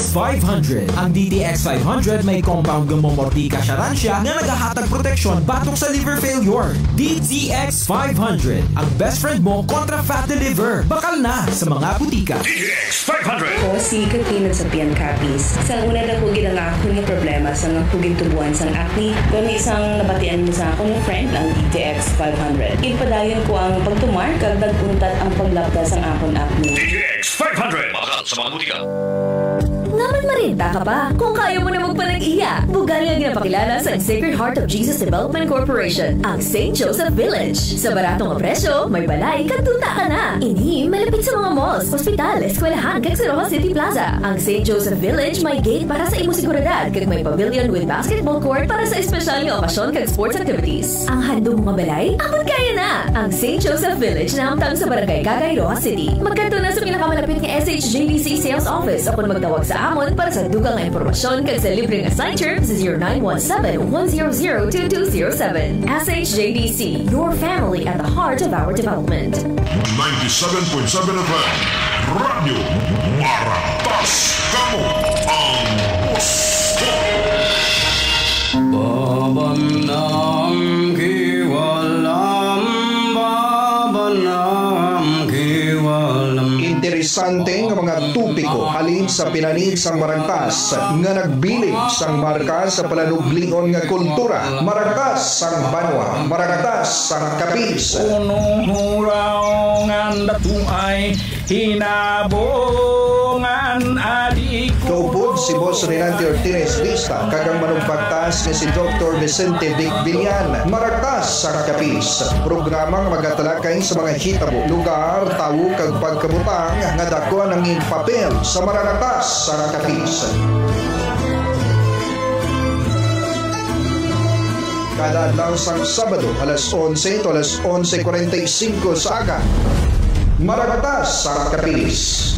DTX 500. Ang DTX 500 may compound gamomortika syaransya na nagahatag proteksyon batok sa liver failure. DTX 500, ang best friend mo kontra fatty liver. Bakal na sa mga butika. DTX 500. Ako si Katrina sa Pian Capis. Sa una na hugin ang ako ng problema sa hugin tubuan sa acne. Kung isang nabatian mo sa akong friend ang DTX 500. Ipadayon ko ang pagtumar kag nag-untat ang paglapdas ang akong acne. DTX 500. Bakal sa mga butika. Naman marinta ka pa kung kaya mo na magpanag-iya. Bugal nga ginapakilala sa Sacred Heart of Jesus Development Corporation, ang St. Joseph Village. Sa baratong presyo, may balay, katuta ka na. Ini malapit sa mga malls, hospital, eskwelahan, kag sa Rojas City Plaza. Ang St. Joseph Village may gate para sa imo seguridad, kag may pavilion with basketball court para sa espesyal nga okasyon kag sports activities. Ang handong mga balay, abot kaya na. Ang St. Joseph Village na amtang sa Barangay Cagay, Rojas City. Magkanto na sa pinakamalapit nga SHJDC Sales Office o kung magtawag sa amon para sa dugang na impormasyon kag sa libreng assign terms sa 0917-100-2207. SHJDC, your family at the heart of our development. 97.7 FM, Radyo Maratas, kamo ang gusto. Babanam kiwalam, babanam kiwalam. Interesante nga mga tupiko halin sa pinanig sang maragtas nga nagbilig sang marka sa palanuglion nga kultura, maragtas sang banwa, maragtas sang kapis. Unong hurangan datuay hinabongan adik ko. Kaupod si Boss Renante Ortiz Vista kagang manugpagtas nga si Dr. Vicente Vic Villan, maragtas sang kapis. Programang magatalakay sa mga hitabo, lugar, tawo kag pagkabutang nga dako ang papel sa maragtas sang kapis. Kada adlaw sang Sabado alas 11 to alas 11:45 sa aga, maragtas sang kapis.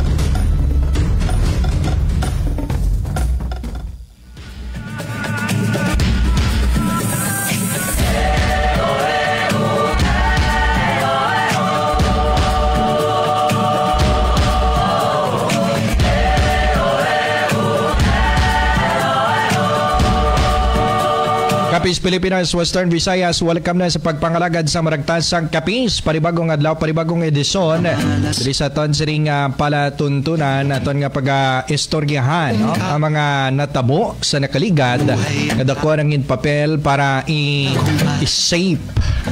Kapis Pilipinas, Western Visayas, welcome na sa pagpangalagad sa maragtas sang kapis. Paribagong adlaw, paribagong edisyon. Dili sa ton siring palatuntunan aton nga pag-istoryahan no? Ang mga natabo sa nakaligad nga dako nang papel para i-shape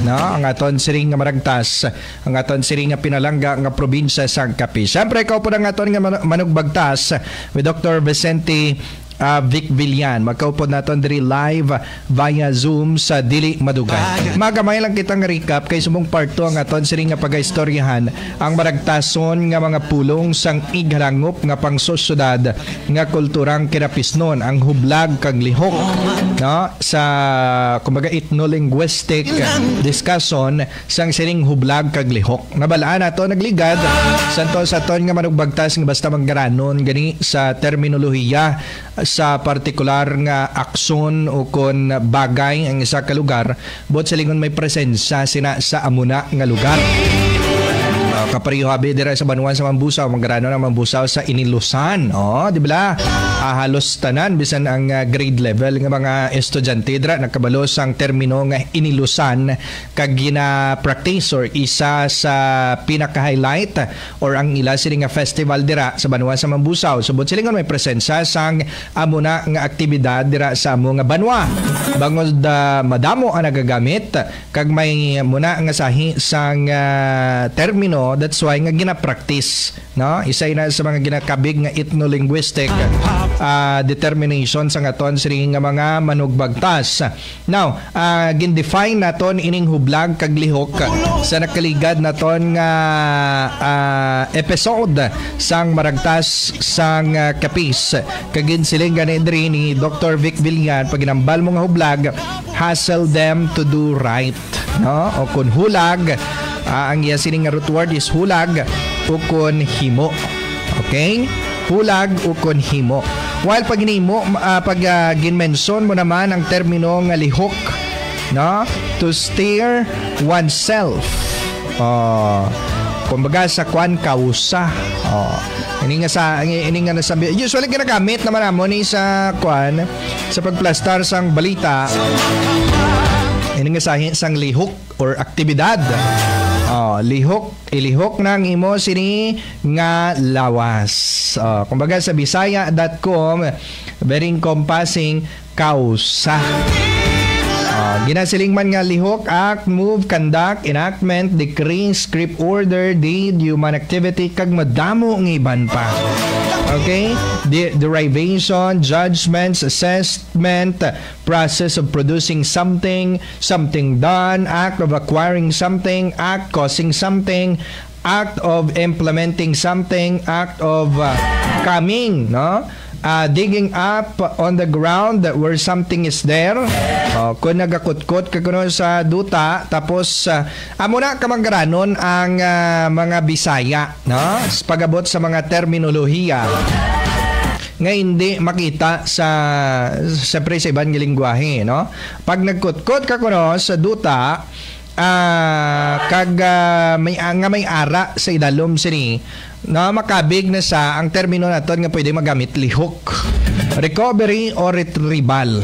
no? Ang aton siring nga maragtas, ang aton siring nga pinalangga nga probinsya sang kapis. Siyempre ikaw po ang aton nga manugbagtas with Dr. Vicente Vic Villan. Magkaupod natin diri live via Zoom sa Dili Madugay. Magamay lang kitang recap kay sumong part 2 ang aton siring nga pag-istoryahan ang maragtason nga mga pulong sang ighalangop nga pang sosyedad nga kulturang kinapisnon ang hublag kag lihok no sa kumbaga ethno-linguistic discussion sang siring hublag kag lihok. Nabalaan nato nagligad santo sa aton nga manugbagtas nga basta manggaranon gani sa terminolohiya sa partikular nga aksyon o kon bagay ang isa ka lugar bot sa lingon may presensya sina sa amuna nga lugar. Kapariho habi dira sa Banuan sa Mambusaw, maggrano na Mambusaw sa Inilusan. Di ba? Halos tanan bisan ang grade level nga mga estudyante dira nakabalos ang termino nga Inilusan kag gina-practice or isa sa pinaka-highlight or ang ila sila nga festival dira sa Banuan sa Mambusaw. Subot sila nga may presensya sang amo na nga aktibidad dira sa amo nga banwa. Bangod madamo ang nagagamit kag may muna nga sahi sang termino. That's why nga gina-practice no? Isa na sa mga ginakabig nga ethno-linguistic determination sa aton siring nga mga manugbagtas. Now, gin-define naton ining hublag kag lihok sa nakaligad naton nga episode sang maragtas sang kapis. Kagin siling gani diri ni Dr. Vic Villan pag ginambal mo nga hublag, hassle them to do right no? O kun hulag ang iya sining root word is hulag ukon himo. Okay? Hulag ukon himo. While pag hinimo, pag ginmention mo naman ang termino nga lihok, no? To steer oneself. Kumbaga sa kwan kausa. Ini nga nasabi. Usually ginagamit naman mo ni sa pagplastar sang balita. Ini nga sang lihok or aktibidad. Ilihok ng imo sini nga lawas. Kumbaga sa bisaya.com, very encompassing kausa. Ginasiling man nga lihok, act, move, conduct, enactment, decree, script, order, deed, human activity, kag madamo ng iban pa. Okay? Derivation, judgments, assessment, process of producing something, something done, act of acquiring something, act causing something, act of implementing something, act of coming, no? Digging up on the ground where something is there. Kung nagakutkot ka kuno sa duta, tapos amo na kamanggaranon ang mga Bisaya, no? Pagabot sa mga terminolohiya nga hindi makita sa siyempre sa ibang lingwahe, no? Pag nagkutkot ka kuno sa duta, may ara sa idalom sini na makabig na sa ang termino naton nga pwede magamit lihok, recovery or retrieval.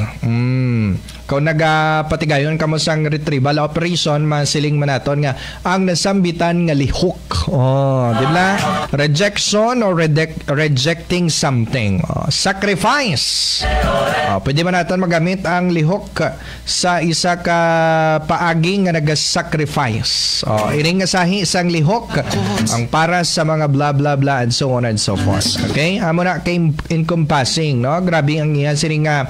Kung nagapatigayon kamo sang retrieval operation, masiling man naton nga ang nasambitan nga lihok. Di ba? Rejection or rejecting something. Sacrifice. Pwede man naton magamit ang lihok sa isa ka paagi nga nag-sacrifice. Iring nga sahi sang lihok ang para sa mga blah blah blah and so on and so forth. Okay? Amo na kay encompassing, no? Grabe ang iya sining nga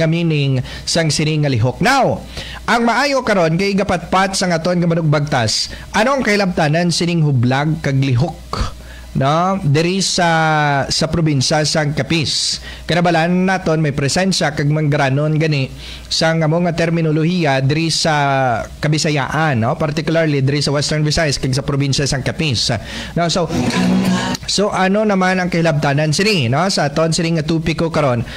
meaning sang sining nga lihok. Now, ang maayo karon kay gapatpat sa ngaton nga manugbagtas, anong kailabtanan sining hublag kag lihok, no? Diri sa probinsya sang Capiz. Kanabalan naton may presensya kag manggaranon gani sang amo nga terminolohiya diri sa Kabisayaan, no? Particularly diri sa Western Visayas kag sa probinsya sang Capiz. No, so ano naman ang kahilabtanan sini, no? Sa aton sini nga tupiko karon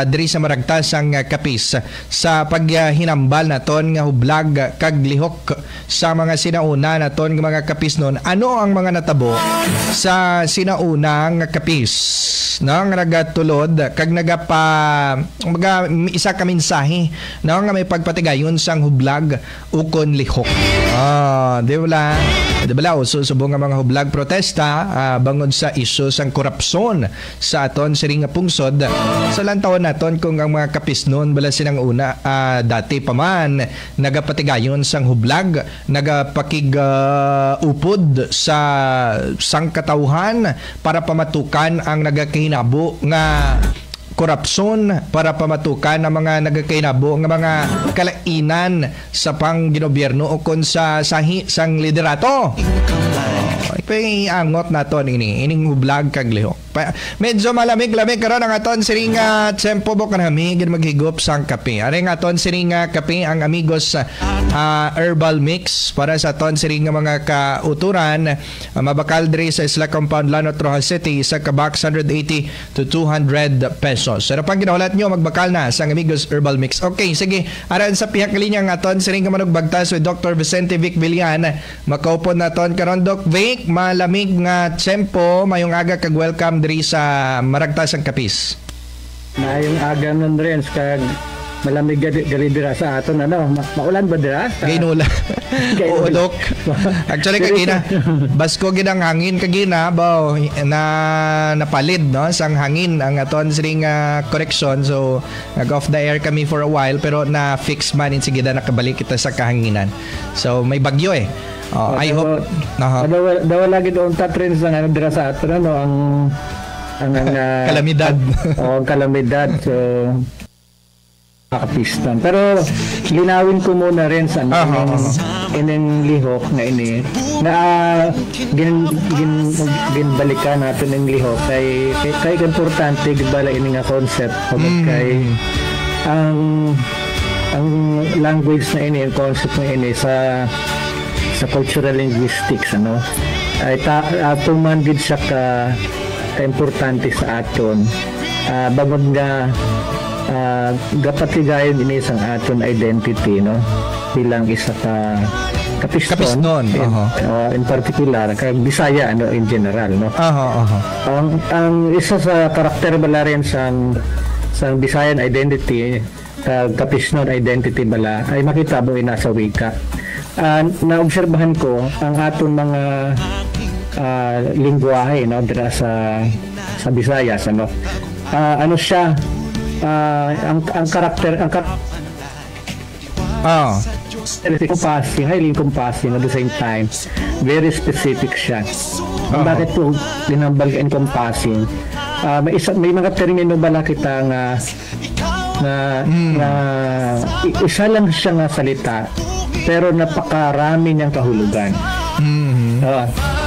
diri sa maragtas sang Capiz sa paghinambal naton nga hublag kag lihok sa mga sinauna naton nga mga Capiz noon. Ano ang mga natabo sa sinaunang Capiz, no? Nga nagatulod kag isa ka mensahe, no? Nga may pagpatigayon sang hublag ukon lihok. Di ba subo nga mga hublag protesta bangod sa isyu sang korupsyon sa aton siring nga pungsod sa lantawon naton kung ang mga Capiz noon bala sinang una dati pa man nagapatigayon sang hublag, nagapakig upod sa sangkatauhan para pamatukan ang nagakahinabo nga korupsyon, para pamatukan ang mga nagakainabo ng mga kalainan sa panggobyerno o kon sa sahi sang liderato. Angot naton ining hublag kag lihok. Medyo malamig-lamig karon ang aton siring tsempo bok kanami gid maghigop sang kape. Ari nga aton siring kape ang Amigos herbal mix para sa aton siring mga kauturan. Mabakal diri sa Isla Compound, Lanot, Rojas City, sa box 180 to 200 pesos. Ano pang ginahulat nyo, magbakal na sa Amigos herbal mix. Okay, sige. Aran sa pihak linya nga aton siring manugbagtas with Dr. Vicente Vic Villan. Makaupon naton karon Doc Vic, malamig nga tsempo, mayong aga kag welcome diri sa maragtas ang Capiz. Mayong aga nun rin kag malamig gali dira sa aton maulan ba dira? Gainula. Uulok. Actually kagina basko gid ang hangin kagina baw na napalid, no, sang hangin ang aton siring correction, so nag off the air kami for a while pero na fix man sige na nakabalik kita sa kahanginan. So may bagyo I hope daw lagi doon ta trends na dira sa aton ang kalamidad. Ang kalamidad. So kapistan. Pero linawin ko muna rin sa ining lihok na ini na ginbalikan natin ng lihok kay importante gibala ini nga concept kay ang language na ini, ang concept na ini sa cultural linguistics ay ato man gid siya ka importante sa aton bangod nga dapat ligayon ini sang aton identity, no, bilang isa ka Kapisnon in particular kag Bisaya in general no. Ang isa sa karakter bala rin sa Bisayan identity Kapisnon identity bala ay makita mo nasa wika. Naobserbahan ko ang aton mga lingwahe no dira sa Visayas ano. Ano siya ang karakter highly encompassing at the same time very specific siya. Bakit po linambal ka encompassing? May mga termino bala kita na isa lang siya nga salita pero napakarami niyang kahulugan.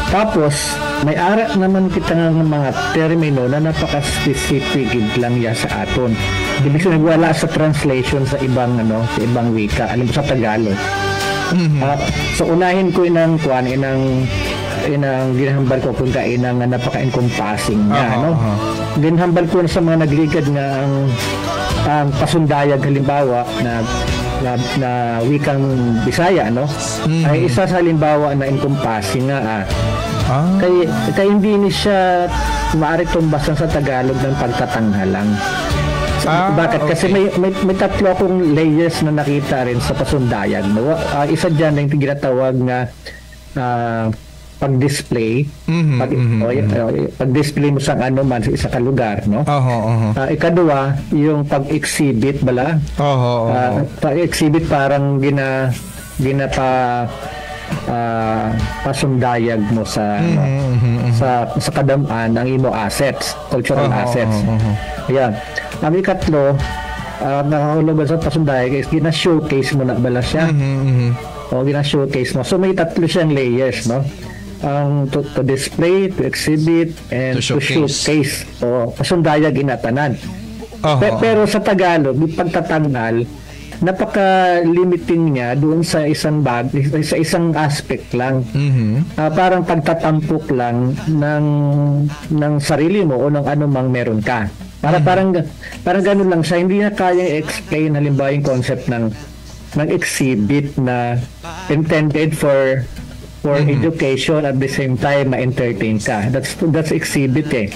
Tapos may ara naman kita ng mga termino na napaka-specific lang ya sa aton. Ibig sabihin wala sa translation sa ibang wika, alam mo sa Tagalog. So unahin ko inang ginahambal ko kung kainang napaka-encompassing niya, no? Ginahambal ko sa mga nagligad nga ang pasundayag halimbawa na wikang Bisaya, no? Ay isa sa halimbawa na encompassing nga kaya hindi ni siya maaari tumbasan sa Tagalog ng pagtatanghalang. Bakit? Kasi may tatlo akong layers na nakita rin sa pasundayag. No? Isa dyan na yung ginatawag na pag-display. Pag-display mo sa ano man sa isa ka lugar. No? Ikadua, yung pag-exhibit bala. Pag-exhibit parang pasundayag mo sa kadamaan ng imo assets, cultural assets. Ayan. Ang ikatlo, nakahulugan sa pasundayag is gina-showcase mo na bala siya. Gina-showcase mo. So may tatlo siyang layers, no? To display, to exhibit, and to showcase. Pasundayag inatanan. Pero sa Tagalog, yung pagtatanggal, napaka-limiting niya doon sa isang aspect lang. Parang pagtatampok lang ng sarili mo o ng anumang meron ka. Parang ganun lang siya. Hindi na kayang i-explain halimbawa yung concept ng exhibit na intended for education at the same time ma-entertain ka. That's exhibit eh.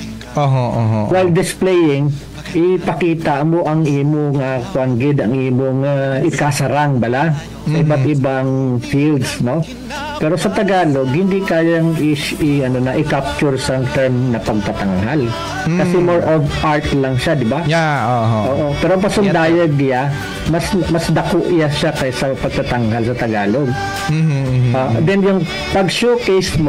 While displaying, ipakita mo ang imo nga kuanggid ang imo nga ikasarang bala sa iba't ibang fields, no? Pero sa Tagalog hindi kayang i-capture sa term na pagtatanghal kasi more of art lang siya, di ba? Pero ang pasundayag niya mas dako iya siya kaysa pagtatanghal sa Tagalog. Then yung pag-showcase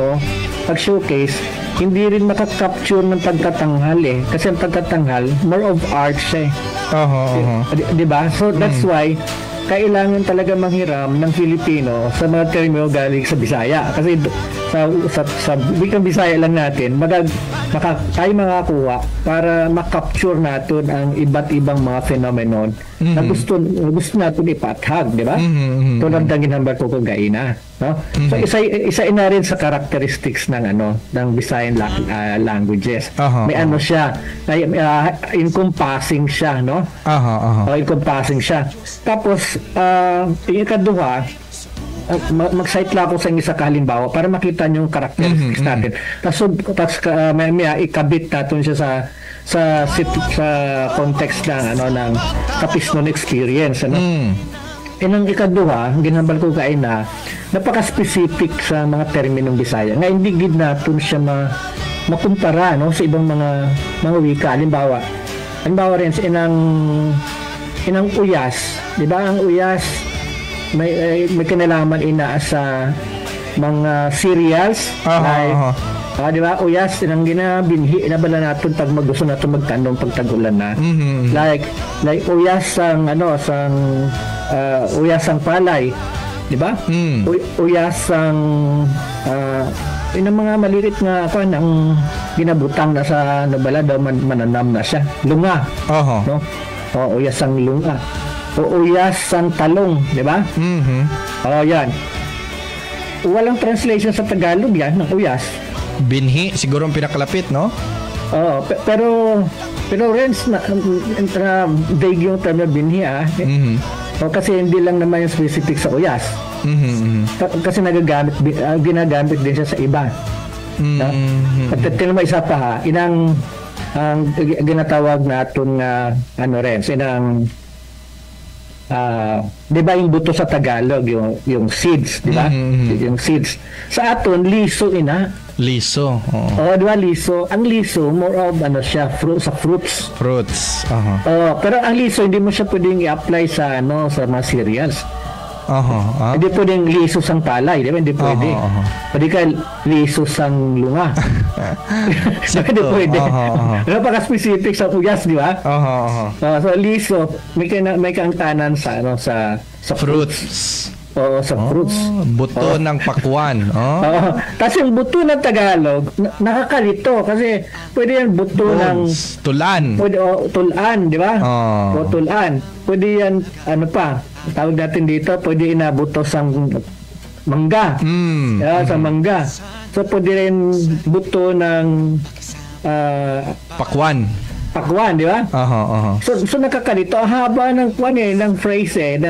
hindi rin makaka-capture ng pagtatanghal kasi ang pagtatanghal more of art siya diba? So that's why kailangan talaga manghiram ng Filipino sa mga termino galing sa Bisaya kasi sa wikang Bisaya lang natin tayo makakuha para makapture natin ang iba't ibang mga phenomenon na gusto natin ipathag, di ba? Tulad ng ginambal ko kung gaina, no? So isa ina rin sa characteristics ng Visayan languages. May siya, encompassing siya, no? Encompassing siya. Tapos yung ikaduha, mag-cite lang ako sa isa kahalimbawa para makita niyo yung characteristics natin. Tapos may ikabit natin siya sa context ng Kapisnon experience, Ang ikaduha, ginambal ko kaina, napaka-specific sa mga terminong Bisaya. Nga hindi gid natin siya makumpara sa ibang mga wika. Halimbawa rin sa inang uyas, di ba? Ang uyas may kinalaman sa mga cereals di ba? Uyas nang ginabinhi nabala natin pag gusto natin magtanong pag tag-ulan na. Like uyas sang uyas sang palay, di ba? Uyas sang mga maliit nga ang ginabutang na sa nabala daw mananam na siya. Lunga. No? Uyas sang lunga. O uyas sang talong, di ba? Yan. Walang translation sa Tagalog yan ng uyas. Binhi, siguro ang pinakalapit, no? Pero Renz, vague yung term na binhi, Kasi hindi lang naman yung specific sa uyas. Kasi ginagamit din siya sa iba. At tingnan mo isa pa ha, ang ginatawag natin inang di ba yung buto sa Tagalog, yung seeds, di ba? Yung seeds. Sa aton, liso Liso. Di ba liso? Ang liso, more of siya, fruits. Fruits. Pero ang liso, hindi mo siya pwedeng i-apply sa mga cereals. Hindi pwedeng liso sang palay, di ba? Hindi pwede. Pwede ka liso sang lunga. Hindi pwede. Napaka-specific sa uyas, di ba? So liso, may kaangtanan sa fruits. Sa fruits. Buto ng pakwan. Tapos yung buto ng Tagalog, nakakalito kasi pwede yan buto ng tulan. Pwede, tulan, di ba? O tulan. Pwede yan, tawag natin dito, pwede inabuto sa mangga. Sa mangga. So pwede rin buto ng pakwan, di ba? So nakakalito. Ang haba ng ng phrase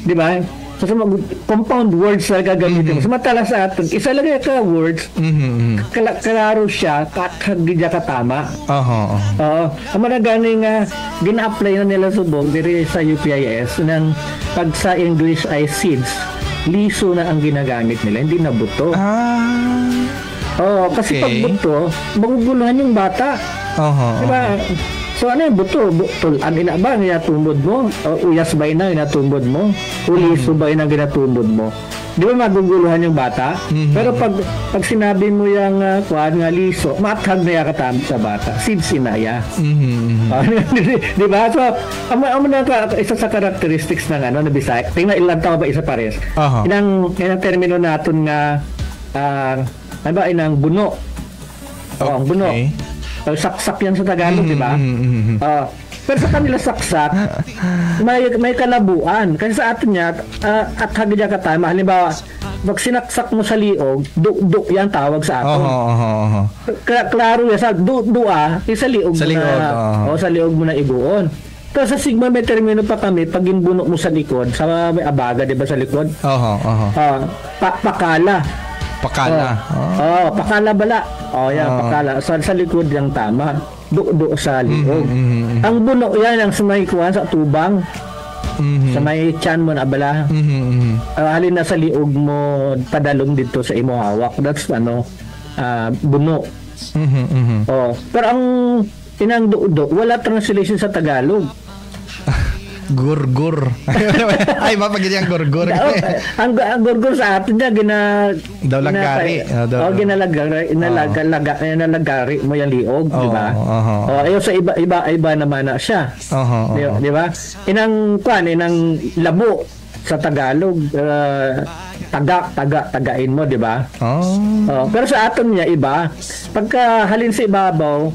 di ba? So compound words na gagamitin mo. Samantala sa atin, isa lang ka words, kalaro siya, kakagidya ka tama. Ang managaling gina-apply na nila subong diri sa UPIS ng pag sa English ay seeds, liso na ang ginagamit nila, hindi na buto. Kasi pag buto, maguguluhan yung bata. Diba? So ano yung buto? Tulan ina ba ginatumbod mo? Uyas ba ina ginatumbod mo? Uliso ba ina ginatumbod mo? Di ba maguguluhan yung bata? Pero pag sinabi mo yung nga liso, mathag na yakatamit sa bata. Seeds inaya. Di ba? So, isa sa characteristics ng na Bisaya. Tingnan ilang taon ba isa pares? Inang termino natin nga inang buno. Ang buno. Saksak yan sa Tagalog, di ba? Pero sa kanila saksak, may kalabuan. Kasi sa atin niya, at hagidya ka tayo, halimbawa, pag sinaksak mo sa liog, du yan tawag sa atin. Klaro yan, sa du-a, sa liog mo na, sa liog mo na iguon. Pero sa Sigma may termino pa kami, pag inbuno mo sa likod, sa may abaga, di ba sa likod? Pakala. Pakala bala. Pakala. Sa likod yung tama. Do sa liog. Ang buno yan ang sumay kuhan sa tubang. Sa may tiyan mo na bala. Halin na sa liog mo padalong dito sa imo hawak. That's buno. Pero ang inang do wala translation sa Tagalog. Gurgur. Ay, mapagin yung gurgur. Ang gurgur sa atin niya, Daw-lagari. Ginalagari mo yung liog, di ba? Ayaw sa iba naman na siya. Di ba? Inang labo sa Tagalog, tagain mo, di ba? Pero sa aton niya iba, pagka halin sa ibabaw,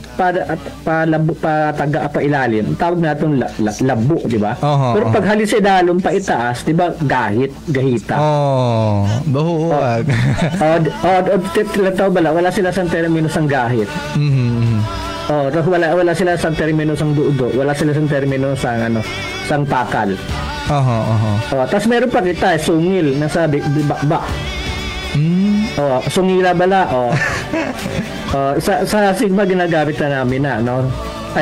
taga pa ilalim, tawag natin labo, di ba? Pero pag halin sa idalom pa itaas, di ba? Gahita. Bahuwag. Wala sila sa termino sang gahit. Tapos wala sila sa termino sang dudo, wala sila sa termino sang pakal. Tapos meron pa kita sungil na sabi ba. Sungila bala. Sa Sigma ginagamit na namin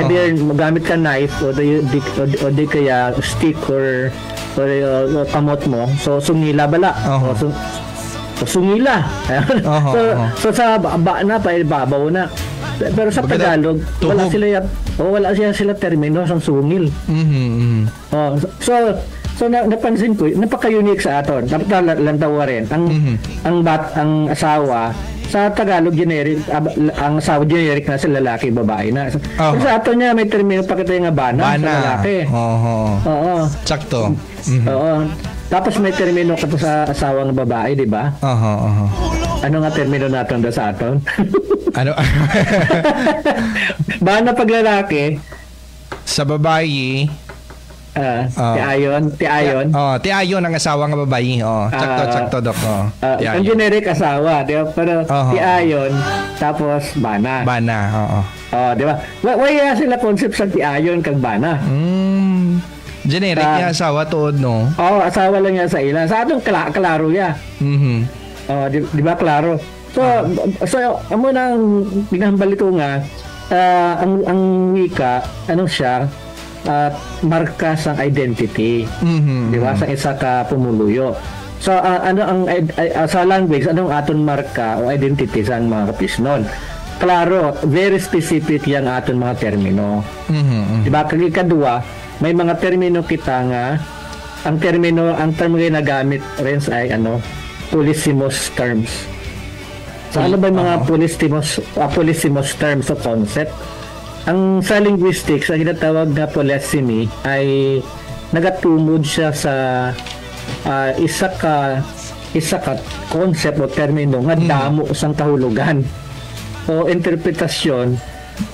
either magamit ka knife o di kaya stick or kamot mo. So sungila bala. Sungila. So sa ba na pa ibabaw na. Pero sa Tagalog wala sila termino sang sungil. So napansin ko, napaka-unique sa aton. Dapat lantawa rin. Ang asawa sa Tagalog generic, ang asawa generic na sa lalaki, babae na. Pero sa aton niya may termino pa kita yung bana sa lalaki. Sakto. Tapos may termino ka sa asawang babae, di ba? Ano nga termino natin sa aton? Ano? Bana pag lalaki. Sa babae, Ti Ayon. Ti Ayon ang asawa nga babae. Sakto Dok. Ang generic asawa, di ba? Pero Ti Ayon tapos Bana. Bana, di ba? Why sila concept sa Ti Ayon kag Bana? Generic niya asawa tuod, no? Oo, asawa lang niya sa ila. Sa atong klaro ya. Di ba klaro? So amo nang ginahambal ito nga ang wika, siya? Marka sang identity. Di ba? Sa isa ka pumuluyo. So sa language, anong aton marka o identity sa mga kapisnon? Klaro, very specific yang aton mga termino. Di ba? Kadua, may mga termino kita nga ang term na gamit rin ay polysemous terms. So ano ba yung mga polysemous terms o concept? Ang sa linguistics, ang ginatawag na polysemy ay nagatumod siya sa isa ka concept o termino nga damo sang kahulugan o interpretasyon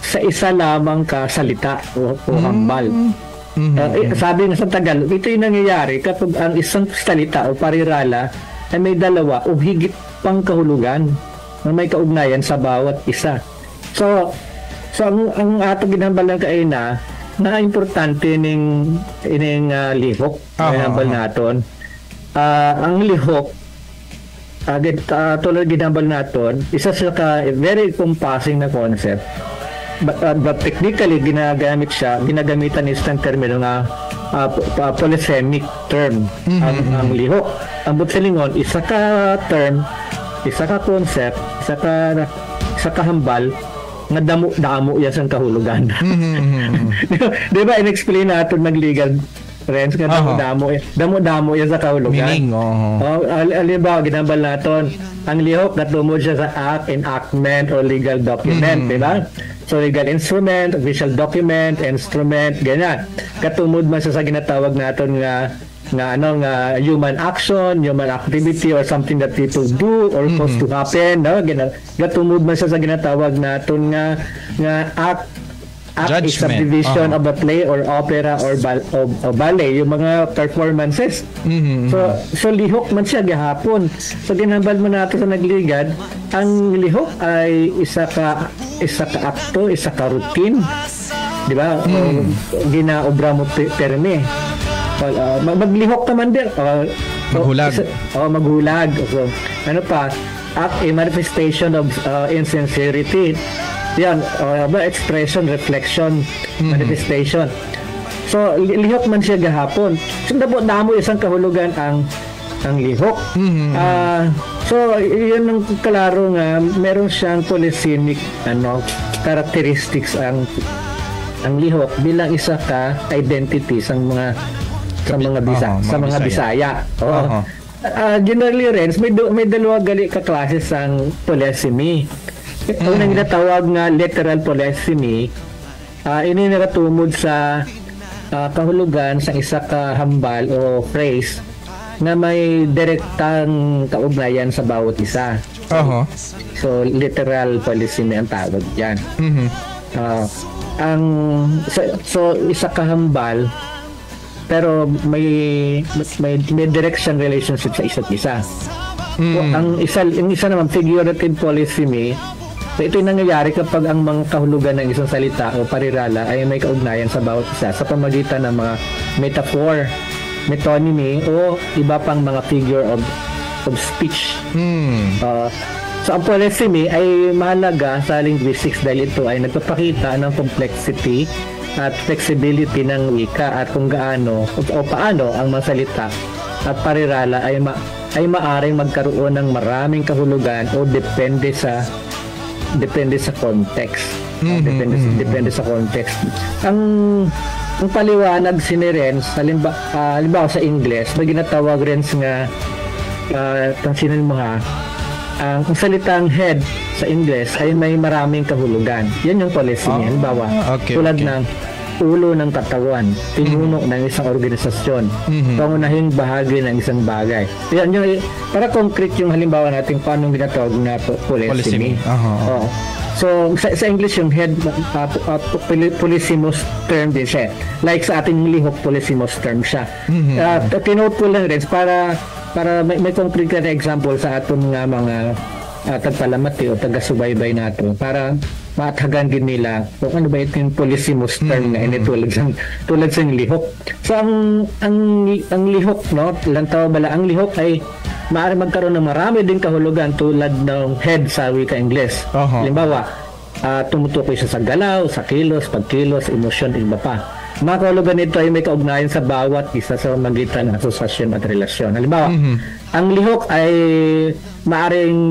sa isa lamang ka salita o hambal. Sabi nga sa Tagalog, ito yung nangyayari kapag ang isang salita o parirala ay may dalawa o higit pang kahulugan na may kaugnayan sa bawat isa. So ang ato ginambal ng kaina na importante ining lihok na ginambal naton. Ang lihok tulad ginambal naton, isa sa very encompassing na concept. But technically ginagamitan isang termino nga polysemic term ang lihok. Ang butselingon, isa ka term, isa ka concept, isa ka hambal nga damo yan sang kahulugan. Di ba in-explain natin ng legal friends nga damo yan sa kahulugan. Meaning, halimbawa ginambal naton ang lihok natumod siya sa act, enactment or legal document, di ba? So legal instrument, official document, instrument, ganyan. Katumod man sa ginatawag naton nga human action, human activity, or something that people do or cause to happen, no? Katumod man sa ginatawag naton nga act is subdivision of a play or opera or ballet, yung mga performances. So lihok man siya gihapon. So ginambal mo nato sa nagligad, ang lihok ay isa ka akto, isa ka routine, di ba? Ginaobra mo perme. Maglihok ka man din. Maghulag. Maghulag. So, ano pa? Act a manifestation of insincerity. Yan, expression, reflection, manifestation. So, lihok man siya gahapon. So, damo isang kahulugan ang lihok. So, yun ang kalaro nga, meron siyang polysemic characteristics ang lihok bilang isa ka identity sa mga Bisaya. Generally rin, may dalawa gali ka klases ang polysemy. Unang ginatawag nga literal polysemy, ini nakatumod sa kahulugan sa isa ka hambal o phrase na may direktang kaugnayan sa bawat isa. So literal polysemy ang tawag diyan. So isa ka hambal pero may direction relationship sa isa't isa. Ang isa naman figurative polysemy. So ito yung nangyayari kapag ang mga kahulugan ng isang salita o parirala ay may kaugnayan sa bawat isa sa pamamagitan ng mga metaphor, metonymy o iba pang mga figure of speech. So ang polysemy ay mahalaga sa linguistics dahil ito ay nagpapakita ng complexity at flexibility ng wika at kung gaano o paano ang mga salita at parirala ay maaring magkaroon ng maraming kahulugan o depende sa context. Depende sa context. Ang paliwanag sinirens halimbawa sa English, may ginatawag rin nga tansinin mo ha, ang salitang head sa English ay may maraming kahulugan. Yan yung polysemy. Halimbawa, tulad ng ulo ng katawan, pinuno ng isang organisasyon, pangunahing bahagi ng isang bagay. Yan yung para concrete yung halimbawa natin paano ginatawag na polysemy. So sa English yung head polysemous term din siya. Like sa ating lihok polysemous term siya. Kinote ko lang rin para may concrete na example sa aton nga mga tagpalamati o taga-subaybay nato para mathagan din nila kung ano ba yung polysemous term na ini tulad sa lihok. So ang lihok, no, lantaw bala, ang lihok ay maaari magkaroon ng marami din kahulugan tulad ng head sa wika Ingles. Halimbawa, tumutukoy siya sa galaw, sa kilos, pagkilos, emosyon, iba pa. Mga kahulugan nito ay may kaugnayan sa bawat isa sa magitan ng asosasyon at relasyon. Halimbawa, ang lihok ay maaring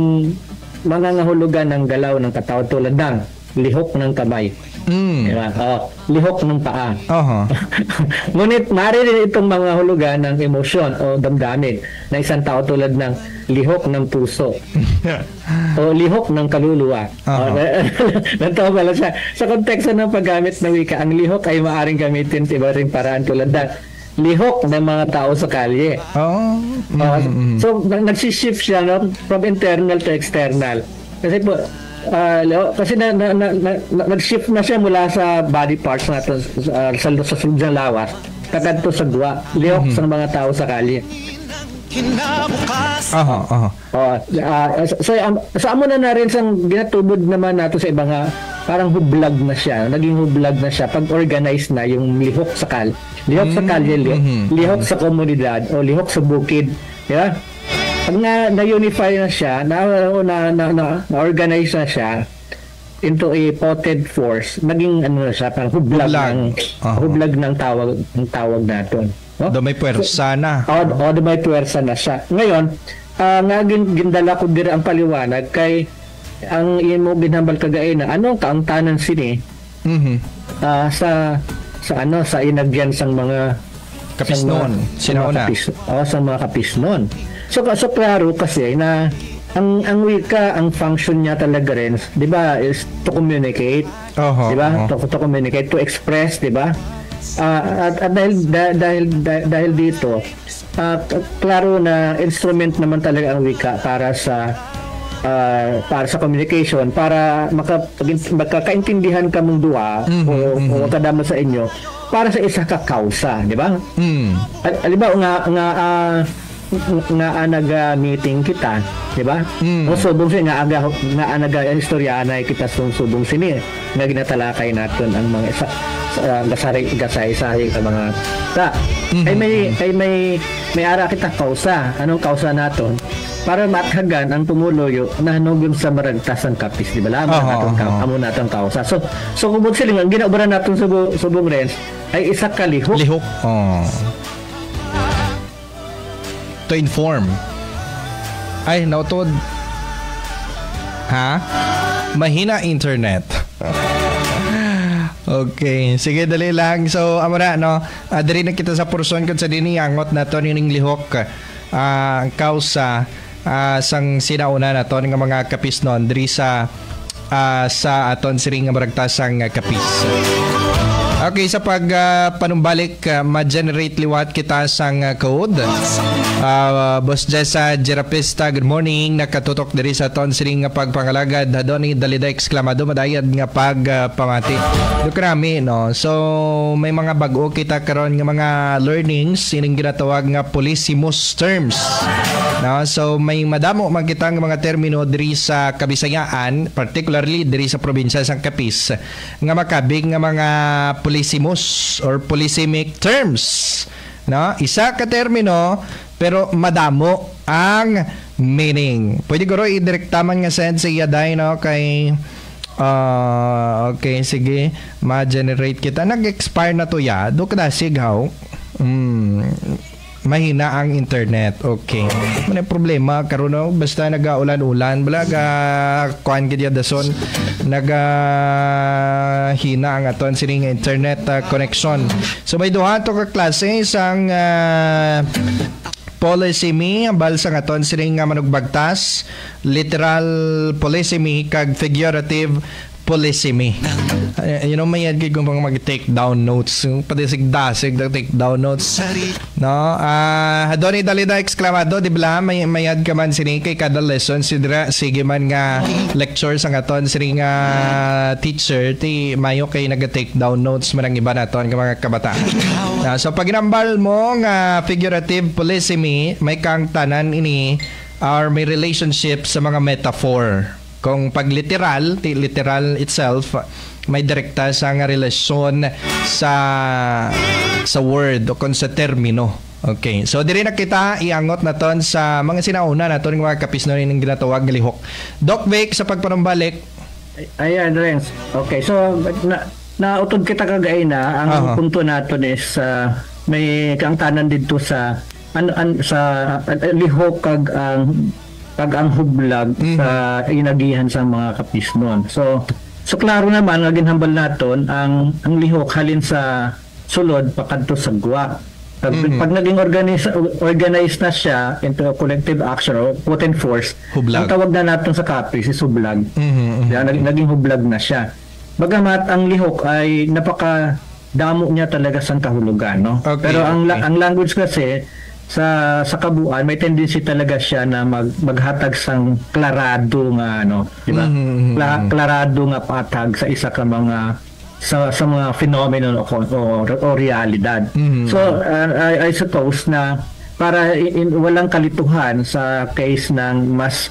mangangahulugan ng galaw ng katawan tulad ng lihok ng kamay. Diba? Lihok ng paa. Ngunit maaari rin itong mga hulugan ng emosyon o damdamin na isang tao tulad ng lihok ng puso o lihok ng kaluluwa. Nantawa pala siya. Sa konteksto ng paggamit ng wika, ang lihok ay maaaring gamitin sa iba ring paraan tulad ng lihok ng mga tao sa kalye. So, nagsishift siya, no, from internal to external. Kasi po, nag-shift na siya mula sa body parts natin sa sulod ng lawas kagadto sa duwa, lihok sa mga tao sa kalye. So amo na rin sang ginatubod naman nato sa iba nga parang hublag na siya, naging hublag na siya pag organized na yung lihok sa kalye, lihok sa komunidad o lihok sa bukid, yeah? Pag na-unify na siya, na-organize na siya into a potent force, naging ano na siya, parang hublag ng tawag natin. No? Do may puwersa na. Do may puwersa na siya. Ngayon, nga gindala ko diri ang paliwanag kay ang imo ginhambal kagay na anong kaangtanan sini sa inagyan sang mga kapisnon, sinauna. Sa mga kapisnon. So klaro kasi na ang wika, ang function niya talaga rin, 'di ba, is to communicate. 'Di ba? To communicate, to express, 'di ba? At dahil dito, klaro na instrument naman talaga ang wika para sa communication, para magkakaintindihan ka mong duwa o kadama sa inyo para sa isa ka kausa, 'di ba? Halimbawa nga naga-meeting kita, di ba? O subong siya nga naga-istorya na kita subong sini nga ginatalakay natin ang mga gasay-sahay ang mga may ara kita kausa. Anong kausa naton? Para mathagan ang tumuloyo na hanugin sa maragtas ang kapis, di ba? Amo naton kausa. So kumod sila ang ginaubran naton subong rin ay isa ka lihok. To inform. Ay, nautod. Mahina internet. Okay, sige, dali lang. So, amara, no? Dali na kita sa porson kung sa diniyangot na to nining lihok kausa sang sinauna na to ng mga kapisnon diri sa aton siring nga maragtasang kapis. Okay, sa panumbalik, ma-generate liwat kita sang code. Boss Jessa Jerapista, good morning. Nakatutok diri sa ton siring nga pagpangalagad. Hadon ni dalida eksklamado madayad nga pagpamati. Dukrami, no. So may mga bag-o kita karon nga mga learnings sining ginatawag nga polysemous terms. No, so may madamo man kita nga mga termino diri sa Kabisayaan, particularly diri sa probinsya sang Capiz, nga makabig nga mga polysemous or polysemic terms. No, isa ka termino pero madamo ang meaning. Pwede ko ro i-direktaman nga send sa yaday, no, kay okay, sige, ma-generate kita. Nag-expire na to ya. Do kada sigaw. Mahina ang internet. Okay. May problema karon, no? Basta nagaulan-ulan, balaga kuan gid dason hina ang aton sining internet connection. So may duha to ka klase sang polysemy, bal sa aton sining nga manugbagtas, literal polysemy kag figurative polysemy. You know, may yadgig kung mag-take down notes. Padisig-dasig take down notes. No? Hadoni dalida eksklamado, di ba? May yad ka man sini kay kada lesson. Sige man nga lecture sa aton sining teacher. Ti mayo kay nag-take down notes man ang iba naton ng mga kabataan. So pag inambal mo nga figurative polysemy, may kang tanan ini or may relationship sa mga metaphor. Kung pag literal itself, may direkta sa nga relasyon sa word o kung sa termino. Okay. So, diri na kita iangot na ton sa mga sinauna na ton mga kapisnon ng ginatawag nga lihok. Doc Vic, sa pagpanumbalik. Ayan, Renz. Okay. So, nautod kita kagay na. Ang punto naton is may kaangtanan dito sa sa lihok kag ang hublag sa inagihan sa mga kapisnon. So klaro naman nga ginhambal naton ang lihok halin sa sulod pakadto sa gwa. Pag naging organized na siya into a collective action or potent force, hublag. Ang tawag na natin sa kapis is hublag. Naging hublag na siya. Bagamat ang lihok ay napaka-damo niya talaga sa kahulugan, no? Okay, pero ang language kasi sa kabuuan may tendency talaga siya na maghatag sang klarado nga di ba? Klarado nga patag sa isa ka mga sa mga phenomenon o realidad. So I suppose na para walang kalituhan sa case ng mas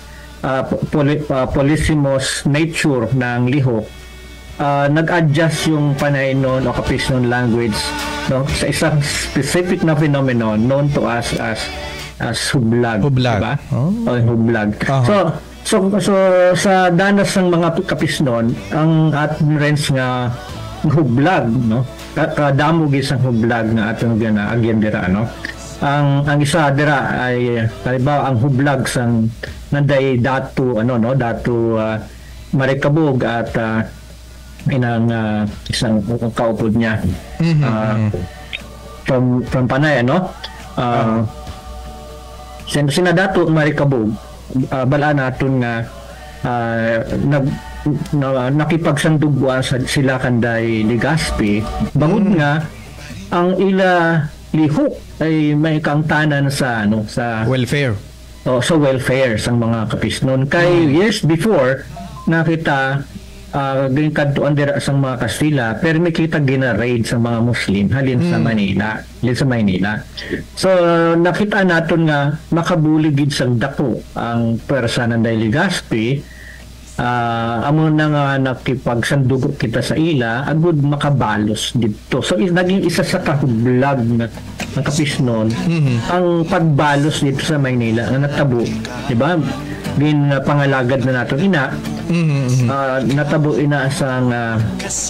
polysemous nature ng lihok, nag-adjust yung panay noon o kapisnon language sa isang specific na phenomenon known to us as hublag. Diba? Hublag. So sa danas ng mga kapisnon, ang ating Renz nga hublag, kadamo isang hublag na atong agyan dira, ang isa dira ay halimbawa ang hublag sang nanday datu Marikabog at inang isang kaupod niya from Panay, sinadato Marikabog, bala naton nga nakipagsanduguan sila kanday Legazpi bangod nga ang ila lihok ay may kaangtanan sa welfare. Sa welfare sang mga kapisnon kay years before nakita ginkantuan dira sang mga Kastila pero may kita gina-raid sa mga Muslim halin sa Maynila. So nakita naton nga makabuligid sang dako ang pwersa ng Legazpi. Amo na nga nakipagsandugo kita sa ila agud makabalos dito. So naging isa sa kahublag ng kapisnon ang pagbalos dito sa Maynila ang natabo, di ba? Pangalagad na naton ina. Natabo ina sang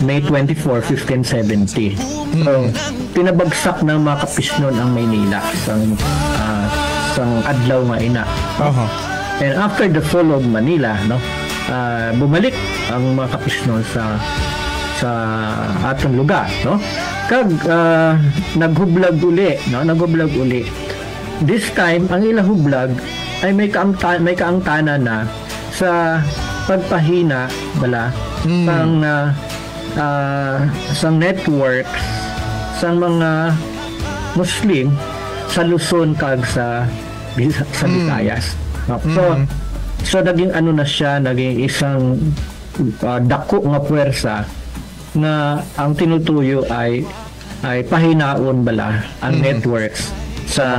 May 24, 1570. So pinabagsak ng mga kapisnon ang Maynila sang adlaw nga ina. And after the fall of Manila, bumalik ang mga kapisnon sa atong lugar, kag naghublag uli. This time ang ilang hublag ay may kaangtanan na sa pagpahina sang network sang mga Muslim sa Luzon kag sa Visayas. So naging na siya, naging isang dako nga puwersa na ang tinutuyo ay pahinaon ang networks sa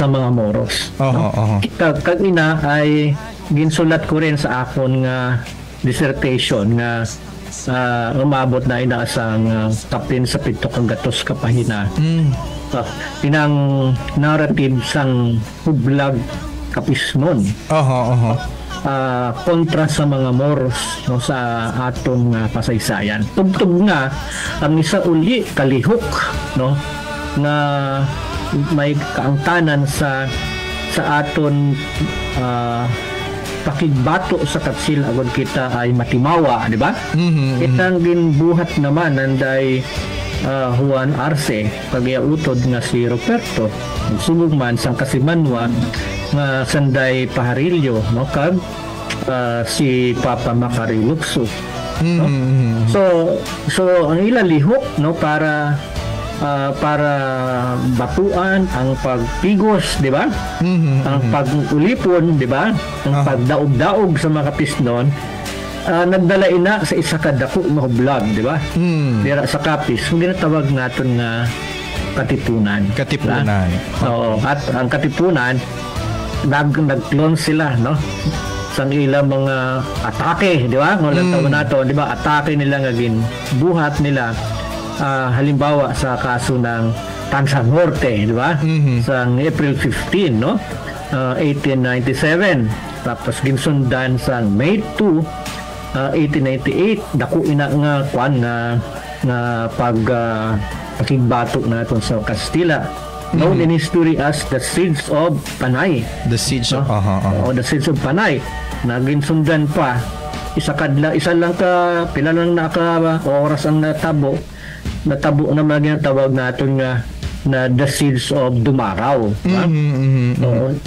mga Moros. Kag ina ay ginsulat ko rin sa akon nga dissertation nga umabot na ina sang kapin sa 7 kagatos ka pahina. Tinang narrative sang hublag kapisnon. Kontra sa mga Moros sa atong kasaysayan. Tugtog nga ang isa uli kalihok na may kaangtanan sa aton pakigbato sa katsil agad kita ay matimawa, di ba? Itang ginbuhat naman nanday Juan Arce pagyautod nga si Roberto sumug man sang Kasimanwa nga sanday Pajarillo kag si Papa Macarilukso. So ang ila lihok para batuan ang pagpigos, di ba? Ang pag-ulipon, di ba? Ang pagdaog-daog sa mga kapisnon, nagdala ina sa isa ka dako nga hublag, di ba? Dira sa kapis, kung ginatawag natin nga katipunan. At ang katipunan nag-clone sila sang ilang mga atake, di ba? Ngong taon nato, di ba? Atake nila nga buhat nila halimbawa sa kaso ng Tanza Norte, di ba? Sa April 15, no? 1897. Tapos ginsundan sa May 2, 1898. Dako ina nga kwan nga pagkigbatok naton sa Castilla. Known in history as the Siege of Panay. The Siege of the Siege of Panay. Naginsundan pa isa lang pila lang oras ang natabo na maginatawag natin nga na the Siege of Dumaraw.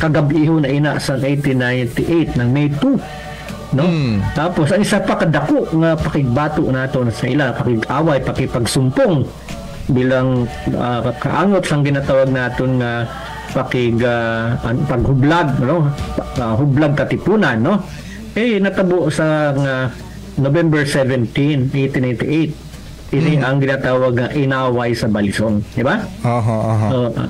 Kagabi na ina sa 1898 ng May 2, no? Tapos ang isa pa kadako nga pakigbato nato sa ila, pakig-away, pakipagsumpong bilang kaangot sang ginatawag naton nga paghublag, no? Hublag katipunan, no? Natabo sa November 17, 1888. Ini ang ginatawag nga inaway sa Balisong, di ba?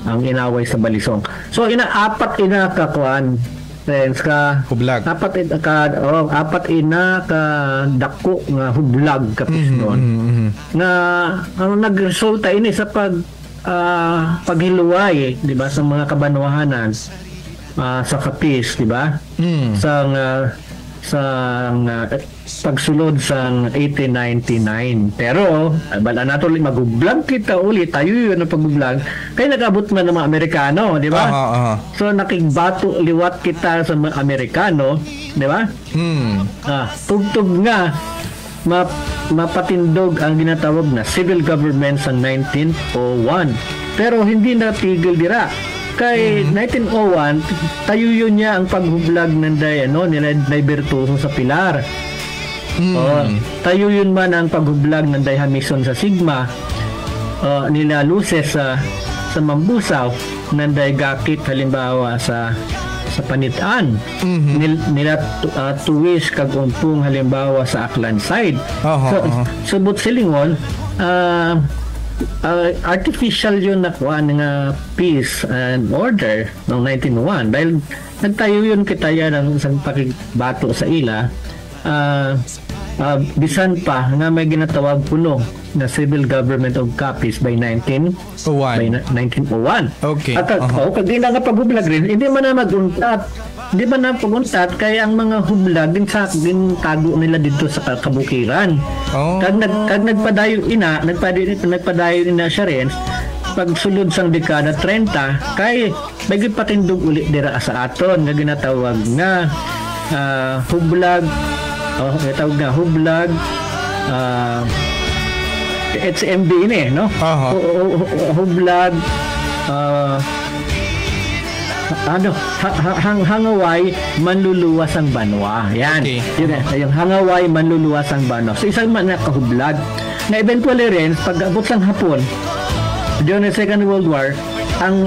Ang inaway sa Balisong. So apat kakuan friends ka hublag. Apat ka dako nga hublag kapisnon. Na ang nagresulta ini sa paghiluway, di ba, sa mga kabanwahanan sa Capiz, di ba? Sa pagsulod sa 1899. Pero bala nato magublag kita uli, tayo yun ang pagublag kaya nag-abot man ng mga Amerikano, di ba? So nakigbato liwat kita sa mga Amerikano, di ba? Tugtog nga mapatindog ang ginatawag na civil government sa 1901. Pero hindi natigil dira. Kay 1901, tayo yun niya ang paghublag ng nila Bertuso sa Pilar. Tayo yun man ang paghublag ng Hamison sa Sigma, nila Luces sa Mambusaw, ng Gakit halimbawa sa Panitaan, nila Tuwis kag Umpong halimbawa sa Aklan side. So Silingon, artificial yun nakuha ng peace and order noong 1901 dahil nagtayo yun kitaya ng isang pakigbato sa ila. Bisan pa nga may ginatawag puno na civil government of Capiz by 1901. Okay. At kag di na nga paghublag rin, hindi man na maguntat. Di ba na pumuntat kaya ang mga hublag din tago nila dito sa kabukiran. Kag nagpadayon ina siya rin pagsulod sang dekada 30 kay may patindog ulit dira sa aton nga ginatawag nga hublag HMB ini, no? Hublag hangaway manluluwas ang banwa. Yan. Yung hangaway manluluwas ang banwa. So isang man nakahublag na eventually rin pag abot sang Hapon during the Second World War ang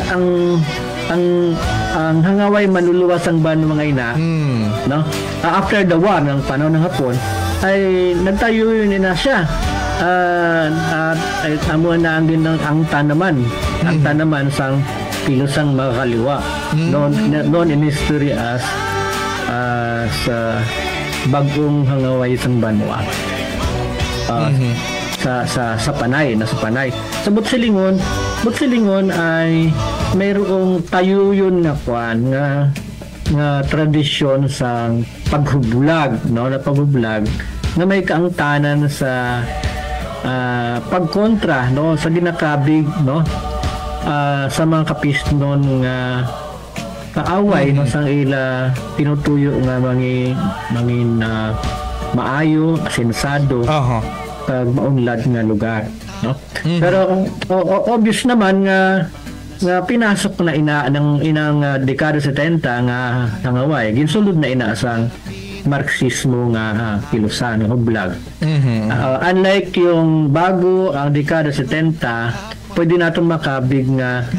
hangaway manluluwas ang banwa mga ina, no? After the war ng panahon ng Hapon ay nagtayo yun na siya. Amo na ang tanaman sang Pilosang Makakaliwa, known in history as Bagong Hangaway sang Banwa, sa Panay. Sa Butsilingon ay mayroong tayo yun na kwan nga tradisyon sa paghublag, no, na paghublag na may kaangtanan sa pagkontra, no, sa ginakabig, no, sa mga kapisnon nga kaaway, no, sa ila pinutuyo nga mangin maayo, asensado, kag maunlad nga lugar, no. Pero obvious naman nga pinasok na inang dekada 70 nga hangaway ginsulod na ina sang Marxismo nga pilosan o hublag. Unlike yung bago ang dekada 70, pwede natin makabig nga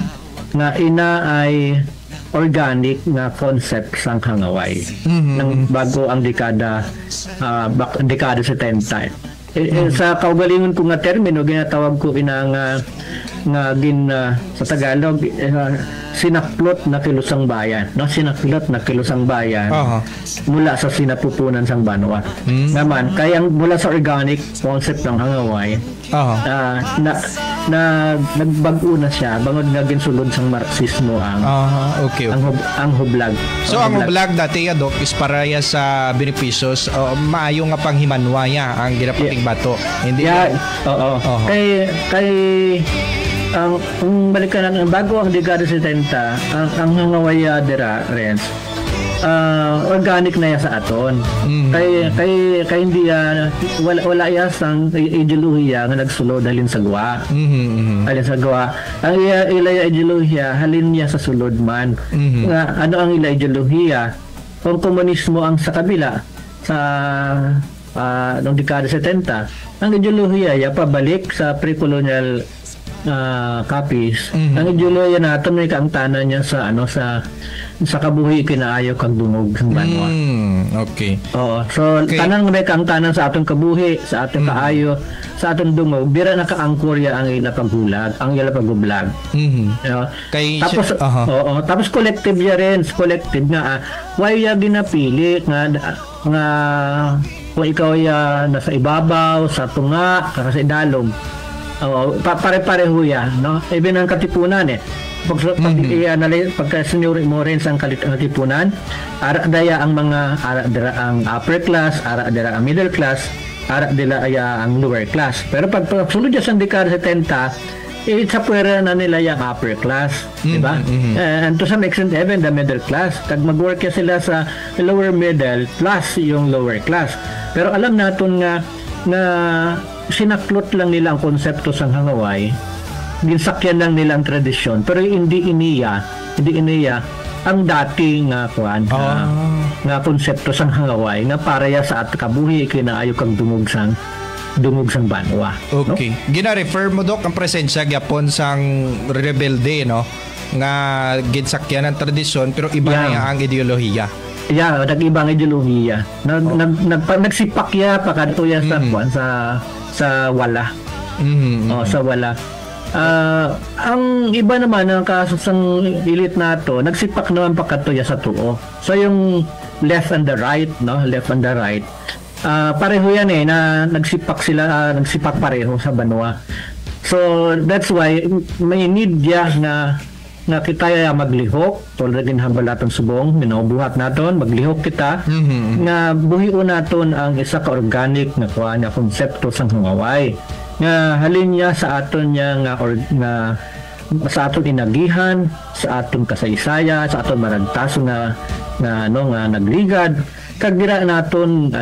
ina ay organic nga concept sang hangaway ng bago ang dekada 70. Sa kaugalingon ko nga termino ginatawag ko ina nga sa Tagalog sinaklot na kilusang bayan, no? Sinaklot na kilusang bayan mula sa sinapupunan sang banwa. Naman kayang mula sa organic concept ng hangaway nagbago na siya bangod nga ginsulod sang Marxismo ang hublag. So ang hublag dati Dok is paraya sa benepisyos maayo nga panghimanwaya ang ginapating bato. Hindi kay ang balikan natin bago ang dekada 70 ang hangawaya dira Renz organic na ya sa aton. Kay hindi wala ya sang ideolohiya nga nagsulod halin sa gawa. Halin sa gawa. Ang ilaya ideolohiya halin niya sa sulod man. Nga ano ang ila ideolohiya? Kung komunismo ang sa kabila sa noong dekada 70, ang ideolohiya ya pabalik sa pre-colonial copies. Ang ideolohiya natin may kaangtanan niya sa sa kabuhi kinaayo kag dungog ng banwa. Okay. Oo. So tanang may kaangtanan sa atong kabuhi, sa atong kaayo, sa atong dungog, bira nakaangkor ya ang ila pagbulag, ang ila pagbulag. Tapos tapos collective ya rin, collective nga why ya ginapili nga kung ikaw ya nasa ibabaw, sa tunga, sa idalom. Pare-pareho yan, no? Even ang katipunan pagka senior mo rin sa katipunan, daya ang mga ang upper class, ang middle class, dila ang lower class. Pero pag sulod sa dekada 70, sa pwera na nila yung upper class, di ba? And to some extent, even the middle class. Kag mag-work sila sa lower middle plus yung lower class. Pero alam natin nga na sinaklot lang nila ang konsepto sa hangaway, ginsakyan lang nila ang tradisyon, pero hindi iniya ang dating nga konsepto sa hangaway nga paraya sa at kabuhi kinaayo kang dungog sang banwa. Okay. No? Gina-refer mo Dok ang presensya gyapon sang rebelde, no? Nga ginsakyan ang tradisyon pero iba na ang ideolohiya. Nag-ibang ideolohiya. Nagsipak ya pakadto ya sa wala. Sa wala. Ang iba naman ang kaso sang elite nato, nagsipak naman pakadto ya sa tuo. So yung left and the right, no? Left and the right. Pareho yan na nagsipak pareho sa banwa. So that's why may need ya nga kita maglihok tulad din hambalatong subong minabuhat naton maglihok kita nga buhion naton ang isa ka organic na konsepto sang hangaway nga halin niya sa aton niya nga sa aton inagihan, sa aton kasaysaya, sa aton maragtaso nga nagligad kag dira naton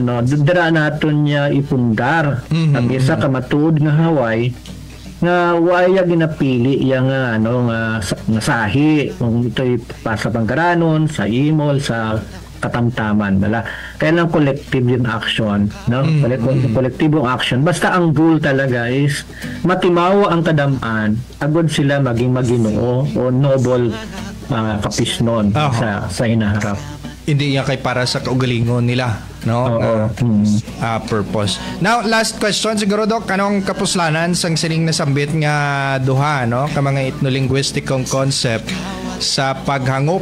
niya ipundar ang isa ka matuod nga haway nga waya ginapili yang nga sahi kung ito'y sa Pangaranon, sa Imol, sa katamtaman bala. Kaya lang collective yung action, no? Kolektibong action. Basta ang goal talaga is matimawa ang kadamaan, agod sila maging Maginoo o noble kapisnon sa hinaharap. Hindi yan kay para sa kaugalingon nila, no? Purpose. Now, last question siguro Dok, anong kapuslanan sang sining nasambit nga duha, no? Ka mga ethno-linguistic concept sa paghangop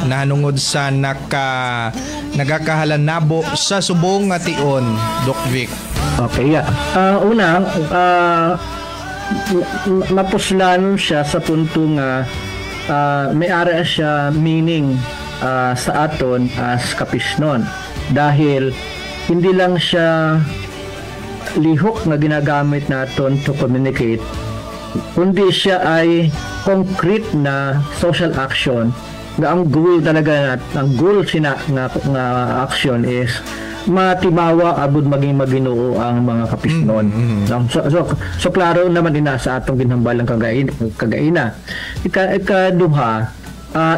na hanungod sa nagakahalanabo sa subong nga tion, Doc Vic. Okay, una, mapuslanon siya sa punto nga may area siya meaning sa aton as kapisnon dahil hindi lang siya lihok na ginagamit naton to communicate, kundi siya ay concrete na social action na ang goal talaga ang goal nga action is matibawa abud maging Maginoo ang mga kapisnon. So klaro naman sa atong ginhambalang kagaina. Ikaduha,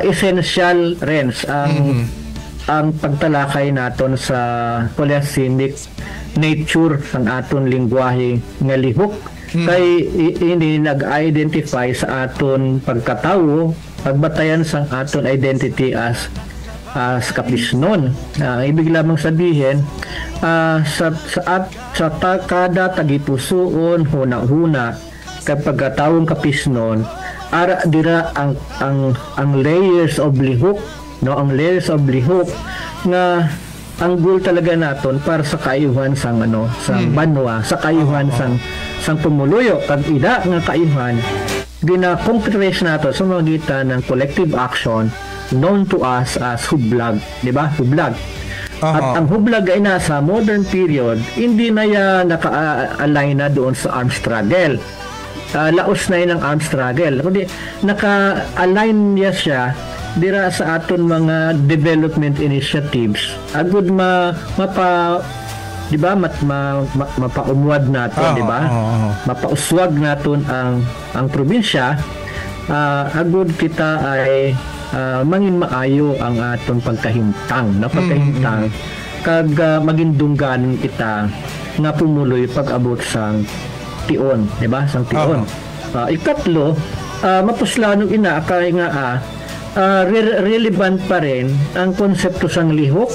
essential rin ang pagtalakay naton sa polysyllabic nature ng aton lingwahe nga lihok kay ini nag-identify sa aton pagkatawo pagbatayan sa aton identity as kapisnon. Ibig lamang sabihin sa kada tagipusoon huna-huna kapag tawong kapisnon ara dira ang layers of lihok, no, ang layers of lihok nga ang goal talaga naton para sa kaayuhan sang banwa, sa kaayuhan sang pumuluyo kag ida nga kaayuhan gina-concretize nato sa magitan ng collective action known to us as hublag, di ba? Hublag. At ang hublag ay nasa modern period, hindi na yan naka-align na doon sa armed struggle. Laos na yun ang armed struggle. Kundi naka-align niya siya dira sa aton mga development initiatives. Agud di ba mapaumwad naton, di ba? Mapauswag naton ang probinsya. Agud kita ay mangin maayo ang aton pagkahimtang, na pagkahimtang kag maging dungganon kita nga pumuloy pag-abot sang tion, di ba? Sang tion. Ikatlo, mapuslano ina kay nga relevant pa rin ang konsepto sang lihok,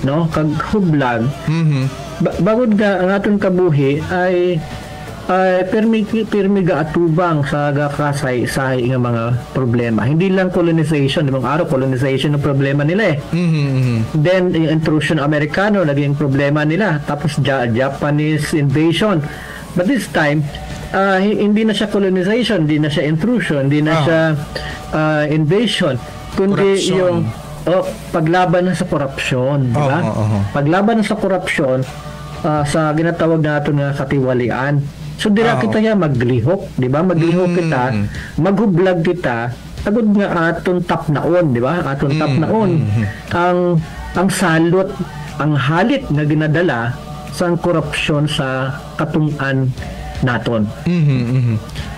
no, kag hublag. Bagod nga ang aton kabuhi ay permi ga atubang sa kasay nga mga problema. Hindi lang colonization, ibang araw colonization ang problema nila eh. Then yung intrusion Amerikano naging problema nila, tapos Japanese invasion. But this time hindi na siya colonization, hindi na siya intrusion, hindi na siya invasion, kundi yung paglaban sa korupsyon, di ba? Paglaban sa korupsyon sa ginatawag natin nga katiwalian. So dira kita ya maglihok, di ba? Maglihok kita, maghublag kita, agud nga aton tapnaon, di ba? Aton tapnaon ang salot, ang halit nga ginadala sa korupsyon sa katung-an naton.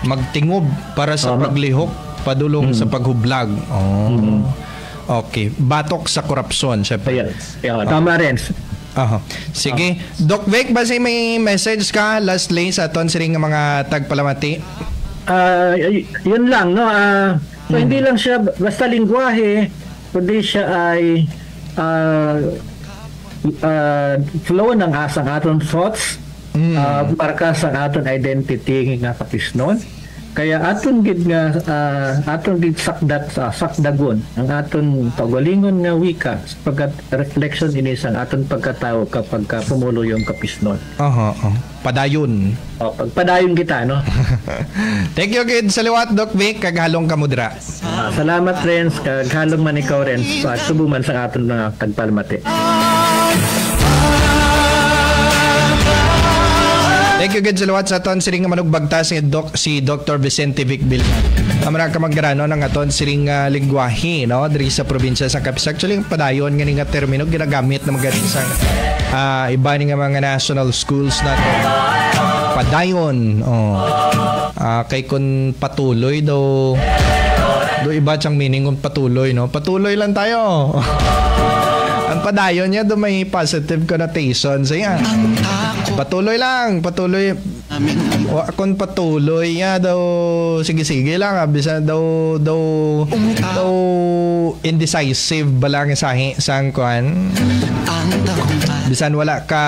Magtingob para sa paglihok, padulong sa paghublag. Okay, batok sa korupsyon, syempre. Tama rin. Sige. Doc Vic, basi may message ka lastly sa aton siring mga tagpalamati? Yun lang, no? So hindi lang siya basta lingwahe, kundi siya ay flow ng asang aton thoughts, marka sa aton identity nga kapisnon. Kaya aton gid nga aton gid sakdagon ang aton pagalingon nga wika pagkat reflection ini sang aton pagkatao kapag pumulo yung kapisnon. Padayon. Pagpadayon kita, no? Thank you kid sa liwat, Doc Vic, kag halong kamudra. Salamat friends, kag halong man ikaw rin subuman sa aton mga tagpalmati. Thank you, good sa luwat sa aton siring manugbagta si Dr. Vicente Vic Villan. Amara ka maggrano ng aton siring lingwahe, no, diri sa probinsya sa Capiz. Actually padayon ngani nga termino ginagamit na magaling sa iba ni nga mga national schools nato. Padayon. Kay kun patuloy do iba siyang meaning kung patuloy, no. Patuloy lang tayo. Ang padayon niya do may positive connotation siya. Patuloy lang, patuloy. Kung patuloy ya daw sige lang, bisa daw indecisive balang sang kuan. Bisan wala ka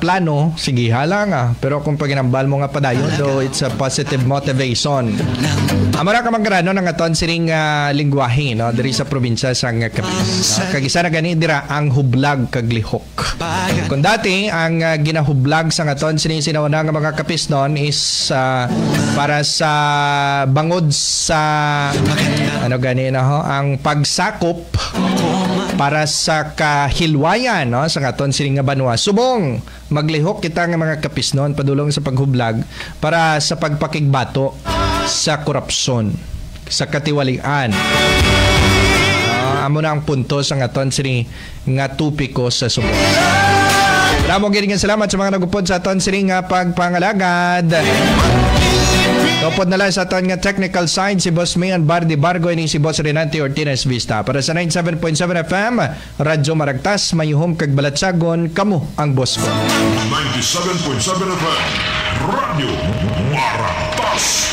plano, sige halang pero kung paginambal mo nga padayon do it's a positive motivation. Amara ka maggrano ng aton siring lingwahe, no, diri sa probinsya sang Capiz. Kag isa na gani dira ang hublag kag lihok. Kung dati ang ginahublag sa aton sining sinauna nga mga Capiz noon is para sa bangod sa ang pagsakop para sa kahilwayan, no, sa aton sining nga banwa. Subong maglihok kita nga mga Capiz noon padulong sa paghublag para sa pagpakigbato sa korupsyon, sa katiwalian. Amo na ang punto sa aton sining nga tupiko sa subong. Maraming giningan salamat sa mga nagupod sa aton sining nga pagpangalagad. Tupod na lang sa aton nga technical side si Boss Mayan Bardi Bargo ni si Boss Renante Ortiz Vista. Para sa 97.7 FM Radyo Maragtas, mayuhom kag balatsagon, kamo ang boss ko. 97.7 FM Radyo Maragtas.